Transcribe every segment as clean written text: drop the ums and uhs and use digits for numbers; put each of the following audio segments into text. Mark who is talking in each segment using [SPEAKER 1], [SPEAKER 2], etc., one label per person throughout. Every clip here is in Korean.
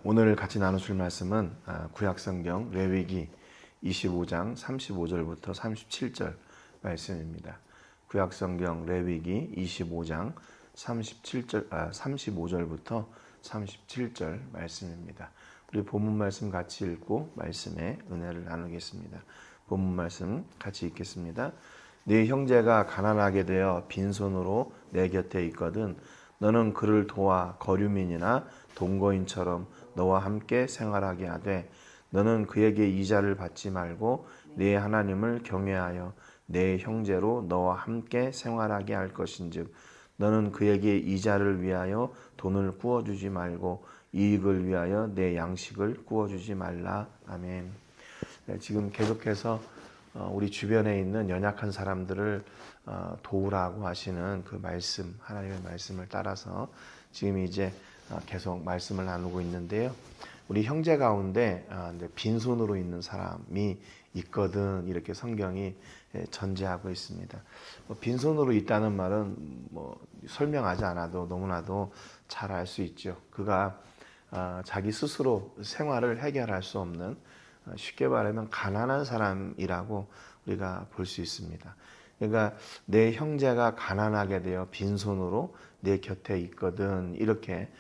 [SPEAKER 1] 오늘 같이 나누실 말씀은 구약성경 레위기 25장 35절부터 37절 말씀입니다. 구약성경 레위기 25장 35절부터 37절 말씀입니다. 우리 본문 말씀 같이 읽고 말씀의 은혜를 나누겠습니다. 본문 말씀 같이 읽겠습니다. 네 형제가 가난하게 되어 빈손으로 내 곁에 있거든 너는 그를 도와 거류민이나 동거인처럼 너와 함께 생활하게 하되 너는 그에게 이자를 받지 말고 네 하나님을 경외하여 내 형제로 너와 함께 생활하게 할 것인즉 너는 그에게 이자를 위하여 돈을 구워주지 말고 이익을 위하여 내 양식을 구워주지 말라. 아멘. 지금 계속해서 우리 주변에 있는 연약한 사람들을 도우라고 하시는 그 말씀, 하나님의 말씀을 따라서 지금 이제 계속 말씀을 나누고 있는데요. 우리 형제 가운데 빈손으로 있는 사람이 있거든, 이렇게 성경이 전제하고 있습니다. 빈손으로 있다는 말은 설명하지 않아도 너무나도 잘 알 수 있죠. 그가 자기 스스로 생활을 해결할 수 없는, 쉽게 말하면 가난한 사람이라고 우리가 볼 수 있습니다. 그러니까 내 형제가 가난하게 되어 빈손으로 내 곁에 있거든, 이렇게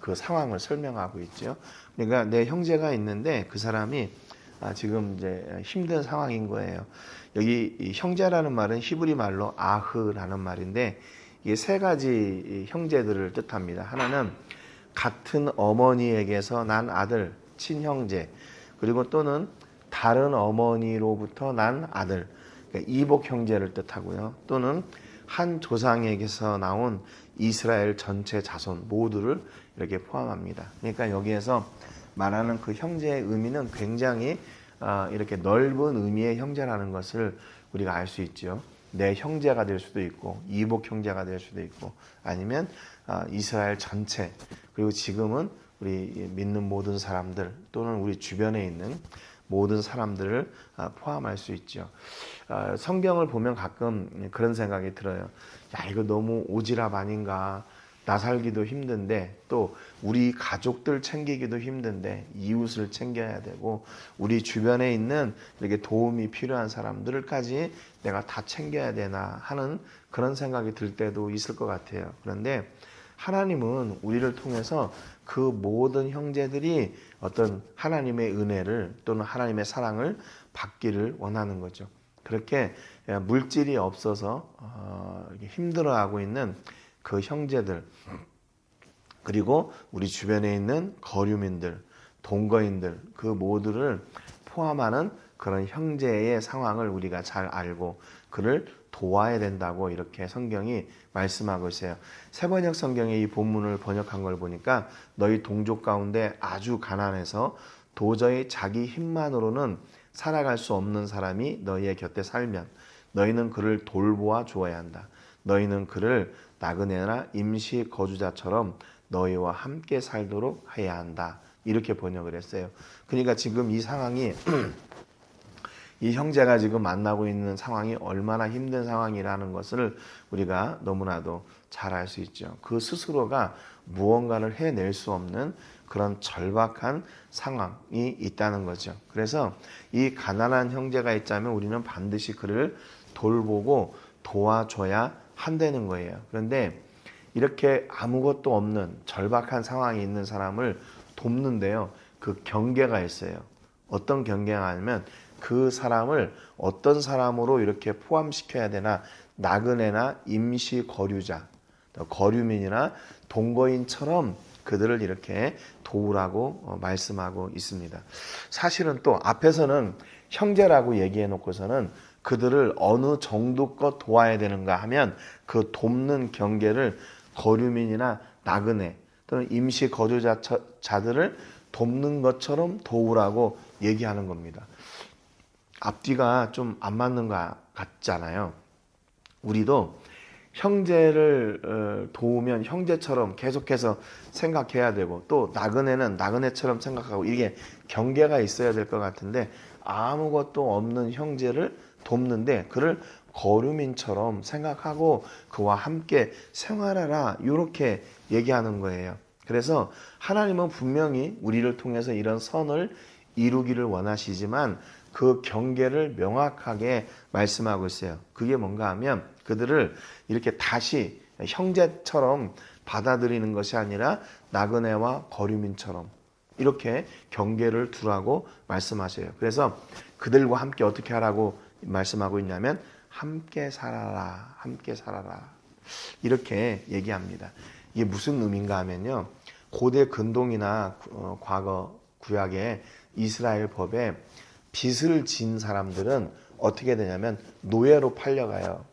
[SPEAKER 1] 그 상황을 설명하고 있죠. 그러니까 내 형제가 있는데 그 사람이 지금 이제 힘든 상황인 거예요. 여기 이 형제라는 말은 히브리 말로 아흐라는 말인데 이게 세 가지 형제들을 뜻합니다. 하나는 같은 어머니에게서 난 아들, 친형제, 그리고 또는 다른 어머니로부터 난 아들, 그러니까 이복 형제를 뜻하고요. 또는 한 조상에게서 나온 이스라엘 전체 자손 모두를 이렇게 포함합니다. 그러니까 여기에서 말하는 그 형제의 의미는 굉장히 이렇게 넓은 의미의 형제라는 것을 우리가 알 수 있죠. 내 형제가 될 수도 있고 이복 형제가 될 수도 있고 아니면 이스라엘 전체, 그리고 지금은 우리 믿는 모든 사람들 또는 우리 주변에 있는 모든 사람들을 포함할 수 있죠. 성경을 보면 가끔 그런 생각이 들어요. 야, 이거 너무 오지랖 아닌가. 나 살기도 힘든데 또 우리 가족들 챙기기도 힘든데 이웃을 챙겨야 되고 우리 주변에 있는 이렇게 도움이 필요한 사람들까지 내가 다 챙겨야 되나 하는 그런 생각이 들 때도 있을 것 같아요. 그런데 하나님은 우리를 통해서 그 모든 형제들이 어떤 하나님의 은혜를 또는 하나님의 사랑을 받기를 원하는 거죠. 그렇게 물질이 없어서 힘들어하고 있는 그 형제들, 그리고 우리 주변에 있는 거류민들, 동거인들, 그 모두를 포함하는 그런 형제의 상황을 우리가 잘 알고 그를 도와야 된다고 이렇게 성경이 말씀하고 있어요. 새번역 성경의 이 본문을 번역한 걸 보니까 너희 동족 가운데 아주 가난해서 도저히 자기 힘만으로는 살아갈 수 없는 사람이 너희의 곁에 살면 너희는 그를 돌보아 주어야 한다. 너희는 그를 나그네나 임시 거주자처럼 너희와 함께 살도록 해야 한다. 이렇게 번역을 했어요. 그러니까 지금 이 상황이 이 형제가 지금 만나고 있는 상황이 얼마나 힘든 상황이라는 것을 우리가 너무나도 잘 알 수 있죠. 그 스스로가 무언가를 해낼 수 없는 그런 절박한 상황이 있다는 거죠. 그래서 이 가난한 형제가 있자면 우리는 반드시 그를 돌보고 도와줘야 한다는 거예요. 그런데 이렇게 아무것도 없는 절박한 상황이 있는 사람을 돕는데요, 그 경계가 있어요. 어떤 경계가 아니면 그 사람을 어떤 사람으로 이렇게 포함시켜야 되나, 나그네나 임시 거류자, 거류민이나 동거인처럼 그들을 이렇게 도우라고 말씀하고 있습니다. 사실은 또 앞에서는 형제라고 얘기해 놓고서는 그들을 어느 정도껏 도와야 되는가 하면 그 돕는 경계를 거류민이나 나그네 또는 임시 거주자들을 돕는 것처럼 도우라고 얘기하는 겁니다. 앞뒤가 좀 안 맞는 것 같잖아요. 우리도 형제를 도우면 형제처럼 계속해서 생각해야 되고 또 나그네는 나그네처럼 생각하고 이게 경계가 있어야 될 것 같은데 아무것도 없는 형제를 돕는데 그를 거류민처럼 생각하고 그와 함께 생활하라, 이렇게 얘기하는 거예요. 그래서 하나님은 분명히 우리를 통해서 이런 선을 이루기를 원하시지만 그 경계를 명확하게 말씀하고 있어요. 그게 뭔가 하면 그들을 이렇게 다시 형제처럼 받아들이는 것이 아니라 나그네와 거류민처럼 이렇게 경계를 두라고 말씀하셔요. 그래서 그들과 함께 어떻게 하라고 말씀하고 있냐면 함께 살아라, 함께 살아라 이렇게 얘기합니다. 이게 무슨 의미인가 하면요, 고대 근동이나 과거 구약의 이스라엘 법에 빚을 진 사람들은 어떻게 되냐면 노예로 팔려가요.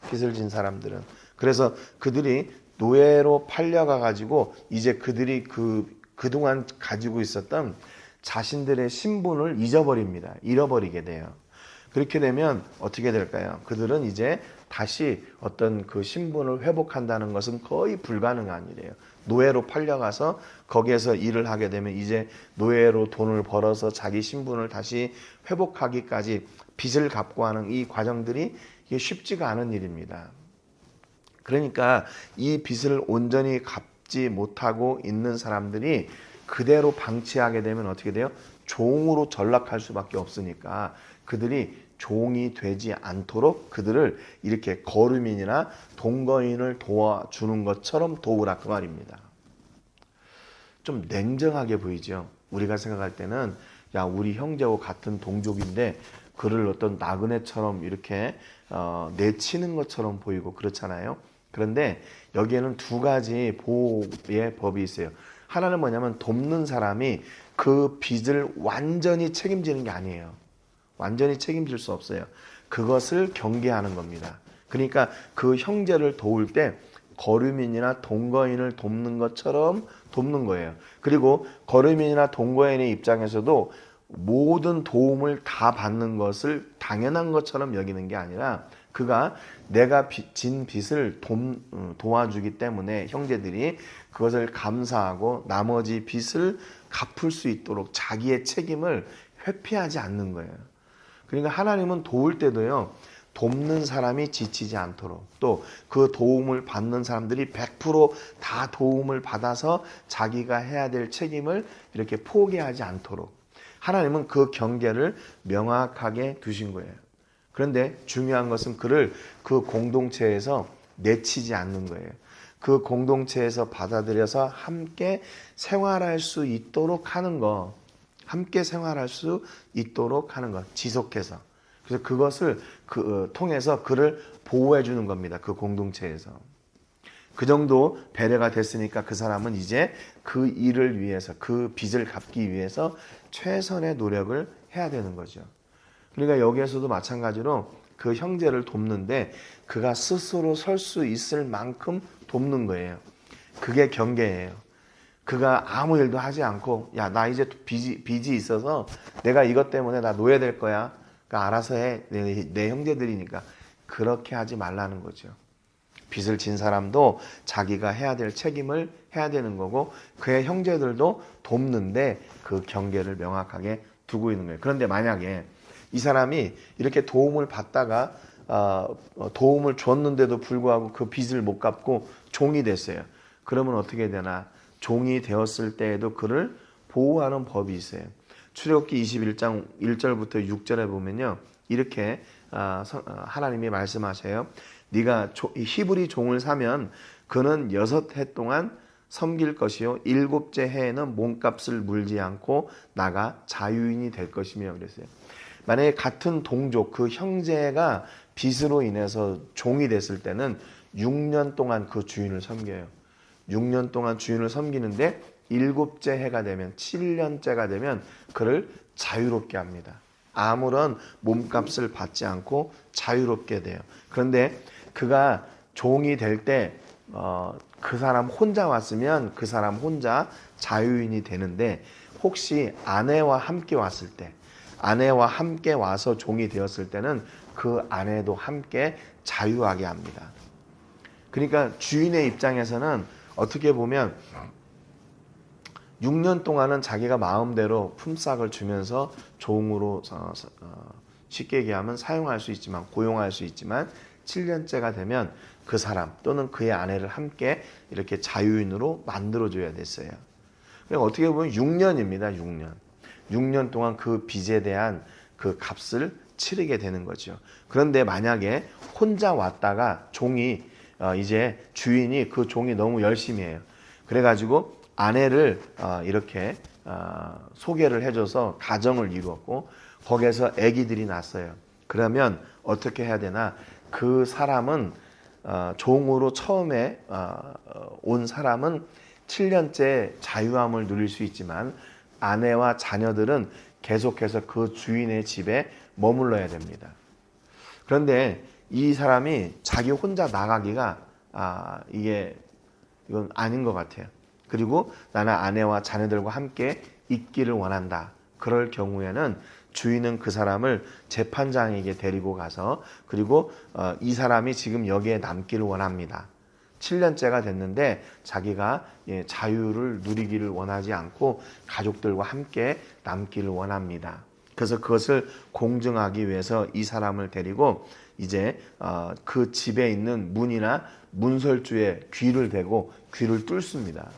[SPEAKER 1] 빚을 진 사람들은. 그래서 그들이 노예로 팔려가 가지고 이제 그들이 그동안 가지고 있었던 자신들의 신분을 잊어버립니다. 잃어버리게 돼요. 그렇게 되면 어떻게 될까요? 그들은 이제 다시 어떤 그 신분을 회복한다는 것은 거의 불가능한 일이에요. 노예로 팔려가서 거기에서 일을 하게 되면 이제 노예로 돈을 벌어서 자기 신분을 다시 회복하기까지 빚을 갚고 하는 이 과정들이 이게 쉽지가 않은 일입니다. 그러니까 이 빚을 온전히 갚지 못하고 있는 사람들이 그대로 방치하게 되면 어떻게 돼요? 종으로 전락할 수밖에 없으니까 그들이 종이 되지 않도록 그들을 이렇게 거류민이나 동거인을 도와주는 것처럼 도우라 그 말입니다. 좀 냉정하게 보이죠. 우리가 생각할 때는 야, 우리 형제와 같은 동족인데 그를 어떤 나그네처럼 이렇게 내치는 것처럼 보이고 그렇잖아요. 그런데 여기에는 두 가지 보호의 법이 있어요. 하나는 뭐냐면 돕는 사람이 그 빚을 완전히 책임지는 게 아니에요. 완전히 책임질 수 없어요. 그것을 경계하는 겁니다. 그러니까 그 형제를 도울 때 거류민이나 동거인을 돕는 것처럼 돕는 거예요. 그리고 거류민이나 동거인의 입장에서도 모든 도움을 다 받는 것을 당연한 것처럼 여기는 게 아니라 그가 내가 진 빚을 도와주기 때문에 형제들이 그것을 감사하고 나머지 빚을 갚을 수 있도록 자기의 책임을 회피하지 않는 거예요. 그러니까 하나님은 도울 때도요, 돕는 사람이 지치지 않도록 또 그 도움을 받는 사람들이 100%다 도움을 받아서 자기가 해야 될 책임을 이렇게 포기하지 않도록 하나님은 그 경계를 명확하게 두신 거예요. 그런데 중요한 것은 그를 그 공동체에서 내치지 않는 거예요. 그 공동체에서 받아들여서 함께 생활할 수 있도록 하는 거, 함께 생활할 수 있도록 하는 것, 지속해서. 그래서 그것을 통해서 그를 보호해 주는 겁니다. 그 공동체에서. 그 정도 배려가 됐으니까 그 사람은 이제 그 일을 위해서, 그 빚을 갚기 위해서 최선의 노력을 해야 되는 거죠. 그러니까 여기에서도 마찬가지로 그 형제를 돕는데 그가 스스로 설 수 있을 만큼 돕는 거예요. 그게 경계예요. 그가 아무 일도 하지 않고 야, 나 이제 빚이 있어서 내가 이것 때문에 나 노예될 거야. 그러니까 알아서 해. 내 형제들이니까. 그렇게 하지 말라는 거죠. 빚을 진 사람도 자기가 해야 될 책임을 해야 되는 거고 그의 형제들도 돕는데 그 경계를 명확하게 두고 있는 거예요. 그런데 만약에 이 사람이 이렇게 도움을 받다가 도움을 줬는데도 불구하고 그 빚을 못 갚고 종이 됐어요. 그러면 어떻게 되나? 종이 되었을 때에도 그를 보호하는 법이 있어요. 출애굽기 21장 1절부터 6절에 보면요. 이렇게 하나님이 말씀하셔요. 네가 히브리 종을 사면 그는 6해 동안 섬길 것이요 7째 해에는 몸값을 물지 않고 나가 자유인이 될 것이며 그랬어요. 만약에 같은 동족 그 형제가 빚으로 인해서 종이 됐을 때는 6년 동안 그 주인을 섬겨요. 6년 동안 주인을 섬기는데 7째 해가 되면 7년째가 되면 그를 자유롭게 합니다. 아무런 몸값을 받지 않고 자유롭게 돼요. 그런데 그가 종이 될 때 그 사람 혼자 왔으면 그 사람 혼자 자유인이 되는데 혹시 아내와 함께 왔을 때 아내와 함께 와서 종이 되었을 때는 그 아내도 함께 자유하게 합니다. 그러니까 주인의 입장에서는 어떻게 보면 6년 동안은 자기가 마음대로 품삯을 주면서 종으로 쉽게 얘기하면 사용할 수 있지만 고용할 수 있지만 7년째가 되면 그 사람 또는 그의 아내를 함께 이렇게 자유인으로 만들어줘야 됐어요. 그러니까 어떻게 보면 6년입니다. 6년. 6년 동안 그 빚에 대한 그 값을 치르게 되는 거죠. 그런데 만약에 혼자 왔다가 종이 이제 주인이 그 종이 너무 열심히 해요. 그래가지고 아내를 이렇게 소개를 해줘서 가정을 이루었고 거기에서 아기들이 났어요. 그러면 어떻게 해야 되나? 그 사람은 종으로 처음에 온 사람은 7년째 자유함을 누릴 수 있지만 아내와 자녀들은 계속해서 그 주인의 집에 머물러야 됩니다. 그런데 이 사람이 자기 혼자 나가기가 이건 아닌 것 같아요. 그리고 나는 아내와 자녀들과 함께 있기를 원한다. 그럴 경우에는 주인은 그 사람을 재판장에게 데리고 가서 그리고 이 사람이 지금 여기에 남기를 원합니다. 7년째가 됐는데 자기가 자유를 누리기를 원하지 않고 가족들과 함께 남기를 원합니다. 그래서 그것을 공증하기 위해서 이 사람을 데리고 이제 그 집에 있는 문이나 문설주에 귀를 대고 귀를 뚫습니다.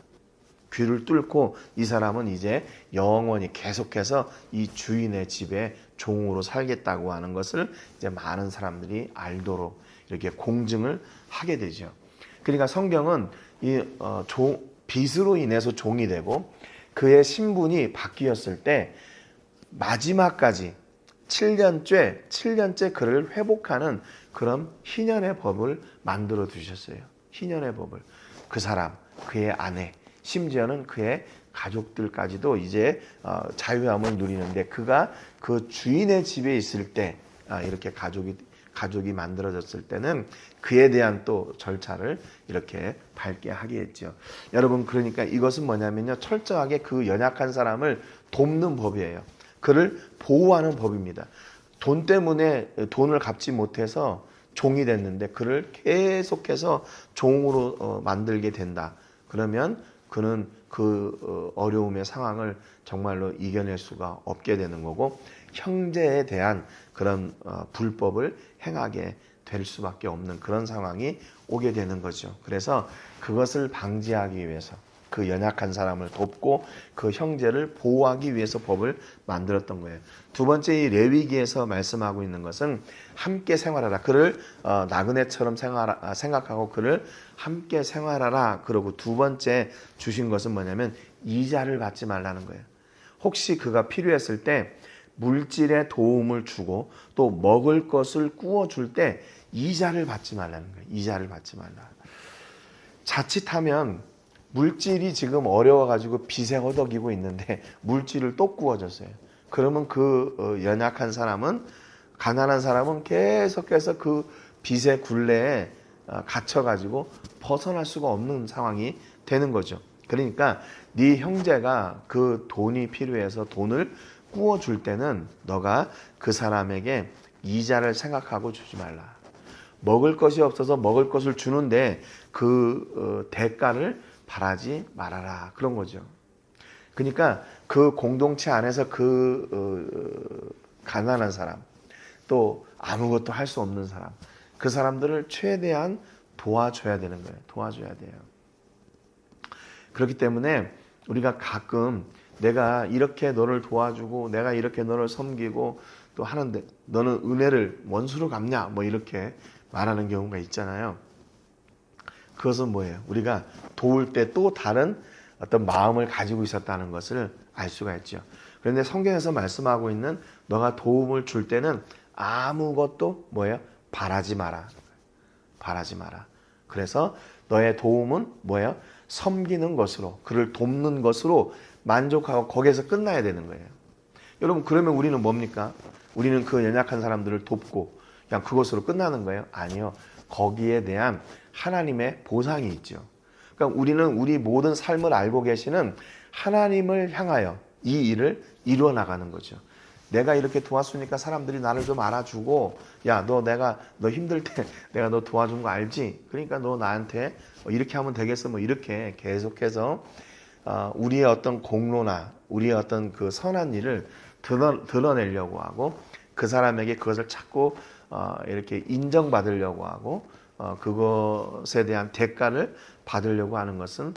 [SPEAKER 1] 귀를 뚫고 이 사람은 이제 영원히 계속해서 이 주인의 집에 종으로 살겠다고 하는 것을 이제 많은 사람들이 알도록 이렇게 공증을 하게 되죠. 그러니까 성경은 빚으로 인해서 종이 되고 그의 신분이 바뀌었을 때 마지막까지 7년째 그를 회복하는 그런 희년의 법을 만들어 두셨어요. 희년의 법을. 그 사람, 그의 아내, 심지어는 그의 가족들까지도 이제 자유함을 누리는데 그가 그 주인의 집에 있을 때 이렇게 가족이 만들어졌을 때는 그에 대한 또 절차를 이렇게 밟게 하겠죠. 여러분 그러니까 이것은 뭐냐면요. 철저하게 그 연약한 사람을 돕는 법이에요. 그를 보호하는 법입니다. 돈 때문에 돈을 갚지 못해서 종이 됐는데 그를 계속해서 종으로 만들게 된다. 그러면 그는 그 어려움의 상황을 정말로 이겨낼 수가 없게 되는 거고 형제에 대한 그런 불법을 행하게 될 수밖에 없는 그런 상황이 오게 되는 거죠. 그래서 그것을 방지하기 위해서 그 연약한 사람을 돕고 그 형제를 보호하기 위해서 법을 만들었던 거예요. 두 번째 이 레위기에서 말씀하고 있는 것은 함께 생활하라. 그를 나그네처럼 생각하고 그를 함께 생활하라. 그러고 두 번째 주신 것은 뭐냐면 이자를 받지 말라는 거예요. 혹시 그가 필요했을 때 물질의 도움을 주고 또 먹을 것을 구워줄 때 이자를 받지 말라는 거예요. 이자를 받지 말라. 자칫하면 물질이 지금 어려워가지고 빚에 허덕이고 있는데 물질을 또 구워줬어요. 그러면 그 연약한 사람은 가난한 사람은 계속해서 그 빚의 굴레에 갇혀가지고 벗어날 수가 없는 상황이 되는 거죠. 그러니까 네 형제가 그 돈이 필요해서 돈을 구워줄 때는 너가 그 사람에게 이자를 생각하고 주지 말라. 먹을 것이 없어서 먹을 것을 주는데 그 대가를 바라지 말아라. 그런 거죠. 그러니까 그 공동체 안에서 그 가난한 사람 또 아무것도 할 수 없는 사람 그 사람들을 최대한 도와줘야 되는 거예요. 도와줘야 돼요. 그렇기 때문에 우리가 가끔 내가 이렇게 너를 도와주고 내가 이렇게 너를 섬기고 또 하는데 너는 은혜를 원수로 갚냐 뭐 이렇게 말하는 경우가 있잖아요. 그것은 뭐예요? 우리가 도울 때 또 다른 어떤 마음을 가지고 있었다는 것을 알 수가 있죠. 그런데 성경에서 말씀하고 있는 너가 도움을 줄 때는 아무것도 뭐예요? 바라지 마라. 바라지 마라. 그래서 너의 도움은 뭐예요? 섬기는 것으로 그를 돕는 것으로 만족하고 거기에서 끝나야 되는 거예요. 여러분 그러면 우리는 뭡니까? 우리는 그 연약한 사람들을 돕고 그냥 그것으로 끝나는 거예요? 아니요. 거기에 대한 하나님의 보상이 있죠. 그러니까 우리는 우리 모든 삶을 알고 계시는 하나님을 향하여 이 일을 이루어 나가는 거죠. 내가 이렇게 도왔으니까 사람들이 나를 좀 알아주고 야, 너 힘들 때 내가 너 도와준 거 알지? 그러니까 너 나한테 이렇게 하면 되겠어. 뭐 이렇게 계속해서 우리의 어떤 공로나 우리의 어떤 그 선한 일을 드러내려고 하고 그 사람에게 그것을 자꾸 이렇게 인정받으려고 하고 그것에 대한 대가를 받으려고 하는 것은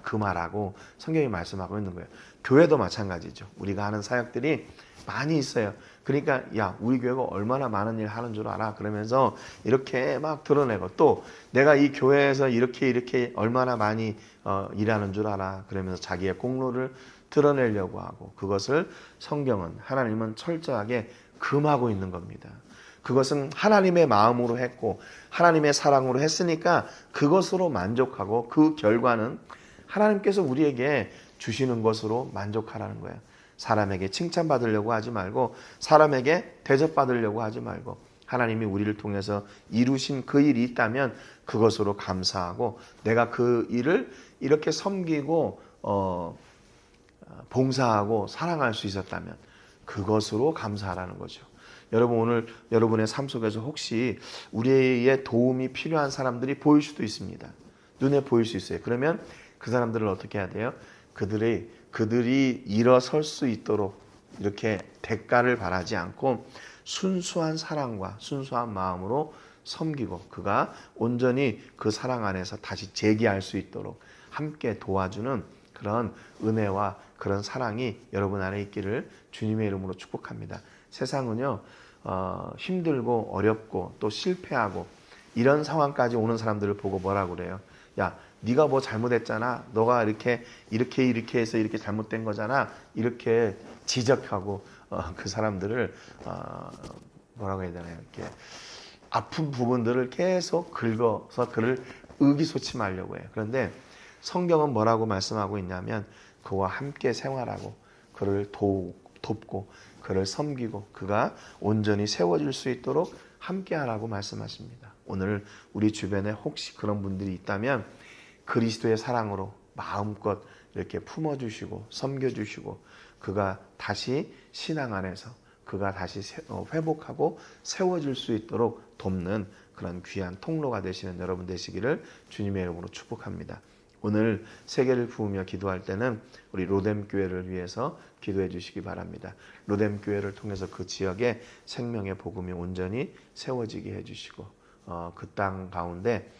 [SPEAKER 1] 금하라고 성경이 말씀하고 있는 거예요. 교회도 마찬가지죠. 우리가 하는 사역들이 많이 있어요. 그러니까 야, 우리 교회가 얼마나 많은 일 하는 줄 알아? 그러면서 이렇게 막 드러내고, 또 내가 이 교회에서 이렇게 얼마나 많이 일하는 줄 알아? 그러면서 자기의 공로를 드러내려고 하고, 그것을 성경은, 하나님은 철저하게 금하고 있는 겁니다. 그것은 하나님의 마음으로 했고 하나님의 사랑으로 했으니까 그것으로 만족하고, 그 결과는 하나님께서 우리에게 주시는 것으로 만족하라는 거예요. 사람에게 칭찬받으려고 하지 말고, 사람에게 대접받으려고 하지 말고, 하나님이 우리를 통해서 이루신 그 일이 있다면 그것으로 감사하고, 내가 그 일을 이렇게 섬기고 봉사하고 사랑할 수 있었다면 그것으로 감사하라는 거죠. 여러분, 오늘 여러분의 삶 속에서 혹시 우리의 도움이 필요한 사람들이 보일 수도 있습니다. 눈에 보일 수 있어요. 그러면 그 사람들을 어떻게 해야 돼요? 그들이 일어설 수 있도록 이렇게 대가를 바라지 않고 순수한 사랑과 순수한 마음으로 섬기고, 그가 온전히 그 사랑 안에서 다시 재기할 수 있도록 함께 도와주는 그런 은혜와 그런 사랑이 여러분 안에 있기를 주님의 이름으로 축복합니다. 세상은요, 힘들고 어렵고 또 실패하고 이런 상황까지 오는 사람들을 보고 뭐라고 그래요? 야, 네가 뭐 잘못했잖아. 너가 이렇게 해서 이렇게 잘못된 거잖아. 이렇게 지적하고 그 사람들을 뭐라고 해야 되나요? 이렇게 아픈 부분들을 계속 긁어서 그를 의기소침하려고 해요. 그런데 성경은 뭐라고 말씀하고 있냐면, 그와 함께 생활하고 그를 돕고 그를 섬기고 그가 온전히 세워질 수 있도록 함께하라고 말씀하십니다. 오늘 우리 주변에 혹시 그런 분들이 있다면 그리스도의 사랑으로 마음껏 이렇게 품어주시고 섬겨주시고, 그가 다시 신앙 안에서 그가 다시 회복하고 세워질 수 있도록 돕는 그런 귀한 통로가 되시는 여러분 되시기를 주님의 이름으로 축복합니다. 오늘 세계를 부으며 기도할 때는 우리 로뎀 교회를 위해서 기도해 주시기 바랍니다. 로뎀 교회를 통해서 그 지역에 생명의 복음이 온전히 세워지게 해주시고, 그 땅 가운데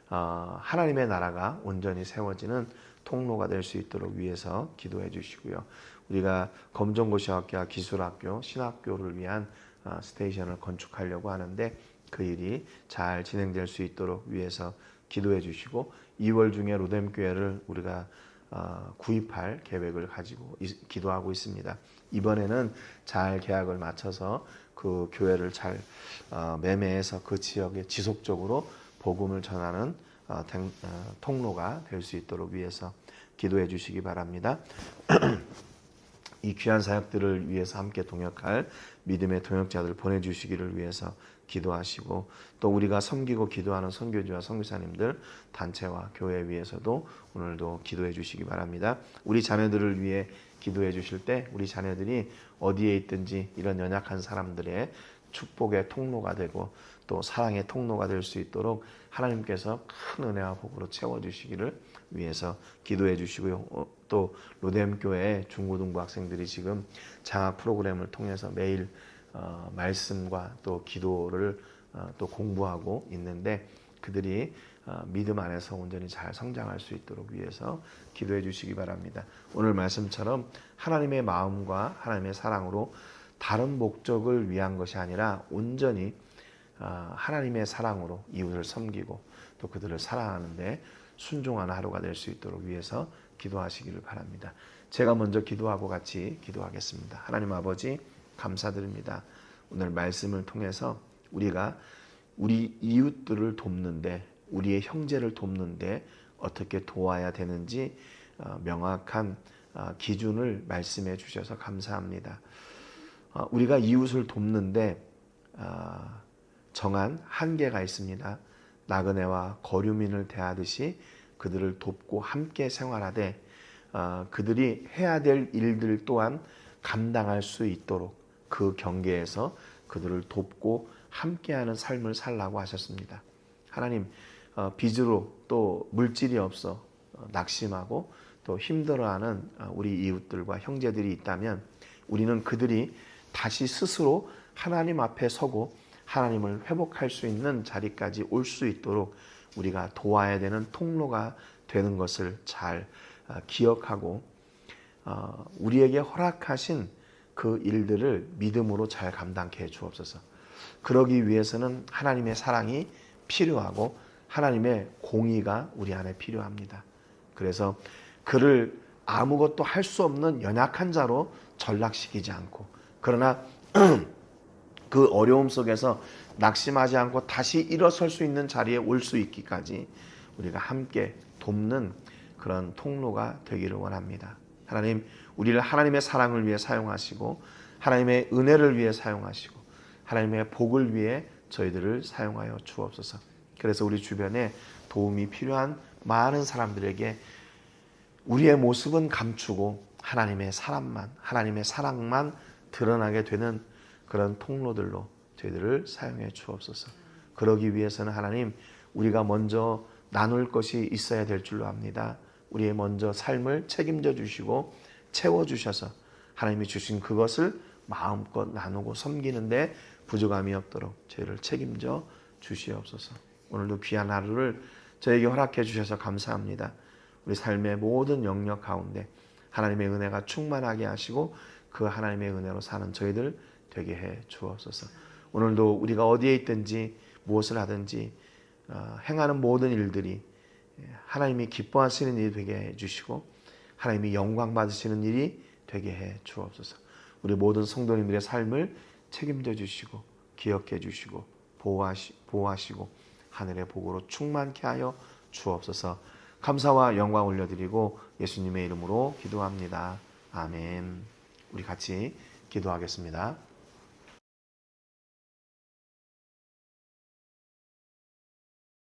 [SPEAKER 1] 하나님의 나라가 온전히 세워지는 통로가 될 수 있도록 위해서 기도해 주시고요. 우리가 검정고시학교와 기술학교, 신학교를 위한 스테이션을 건축하려고 하는데 그 일이 잘 진행될 수 있도록 위해서 기도해 주시고, 2월 중에 로뎀 교회를 우리가 구입할 계획을 가지고 기도하고 있습니다. 이번에는 잘 계약을 맞춰서 그 교회를 잘 매매해서 그 지역에 지속적으로 복음을 전하는 통로가 될 수 있도록 위해서 기도해 주시기 바랍니다. 이 귀한 사역들을 위해서 함께 동역할 믿음의 동역자들 보내주시기를 위해서 기도하시고, 또 우리가 섬기고 기도하는 선교주와 선교사님들 단체와 교회 위해서도 오늘도 기도해 주시기 바랍니다. 우리 자녀들을 위해 기도해 주실 때 우리 자녀들이 어디에 있든지 이런 연약한 사람들의 축복의 통로가 되고 또 사랑의 통로가 될 수 있도록 하나님께서 큰 은혜와 복으로 채워주시기를 위해서 기도해 주시고요. 또 로뎀 교회 중고등부 학생들이 지금 장학 프로그램을 통해서 매일 말씀과 또 기도를 또 공부하고 있는데, 그들이 믿음 안에서 온전히 잘 성장할 수 있도록 위해서 기도해 주시기 바랍니다. 오늘 말씀처럼 하나님의 마음과 하나님의 사랑으로 다른 목적을 위한 것이 아니라 온전히 하나님의 사랑으로 이웃을 섬기고 또 그들을 사랑하는데 순종하는 하루가 될 수 있도록 위해서 기도하시기를 바랍니다. 제가 먼저 기도하고 같이 기도하겠습니다. 하나님 아버지, 감사드립니다. 오늘 말씀을 통해서 우리가 우리 이웃들을 돕는데, 우리의 형제를 돕는데 어떻게 도와야 되는지 명확한 기준을 말씀해 주셔서 감사합니다. 우리가 이웃을 돕는데 정한 한계가 있습니다. 나그네와 거류민을 대하듯이 그들을 돕고 함께 생활하되 그들이 해야 될 일들 또한 감당할 수 있도록 그 경계에서 그들을 돕고 함께하는 삶을 살라고 하셨습니다. 하나님, 빚으로 또 물질이 없어 낙심하고 또 힘들어하는 우리 이웃들과 형제들이 있다면 우리는 그들이 다시 스스로 하나님 앞에 서고 하나님을 회복할 수 있는 자리까지 올 수 있도록 우리가 도와야 되는 통로가 되는 것을 잘 기억하고 우리에게 허락하신 그 일들을 믿음으로 잘 감당케 해 주옵소서. 그러기 위해서는 하나님의 사랑이 필요하고 하나님의 공의가 우리 안에 필요합니다. 그래서 그를 아무것도 할 수 없는 연약한 자로 전락시키지 않고, 그러나 그 어려움 속에서 낙심하지 않고 다시 일어설 수 있는 자리에 올 수 있기까지 우리가 함께 돕는 그런 통로가 되기를 원합니다. 하나님, 우리를 하나님의 사랑을 위해 사용하시고 하나님의 은혜를 위해 사용하시고 하나님의 복을 위해 저희들을 사용하여 주옵소서. 그래서 우리 주변에 도움이 필요한 많은 사람들에게 우리의 모습은 감추고 하나님의 사랑만 드러나게 되는 그런 통로들로 저희들을 사용해 주옵소서. 그러기 위해서는 하나님, 우리가 먼저 나눌 것이 있어야 될 줄로 압니다. 우리의 먼저 삶을 책임져 주시고 채워주셔서 하나님이 주신 그것을 마음껏 나누고 섬기는데 부족함이 없도록 저희를 책임져 주시옵소서. 오늘도 귀한 하루를 저에게 허락해 주셔서 감사합니다. 우리 삶의 모든 영역 가운데 하나님의 은혜가 충만하게 하시고 그 하나님의 은혜로 사는 저희들 되게 해 주옵소서. 오늘도 우리가 어디에 있든지 무엇을 하든지 행하는 모든 일들이 하나님이 기뻐하시는 일이 되게 해 주시고 하나님이 영광 받으시는 일이 되게 해 주옵소서. 우리 모든 성도님들의 삶을 책임져 주시고 기억해 주시고 보호하시고 하늘의 복으로 충만케 하여 주옵소서. 감사와 영광 올려드리고 예수님의 이름으로 기도합니다. 아멘. 우리 같이 기도하겠습니다.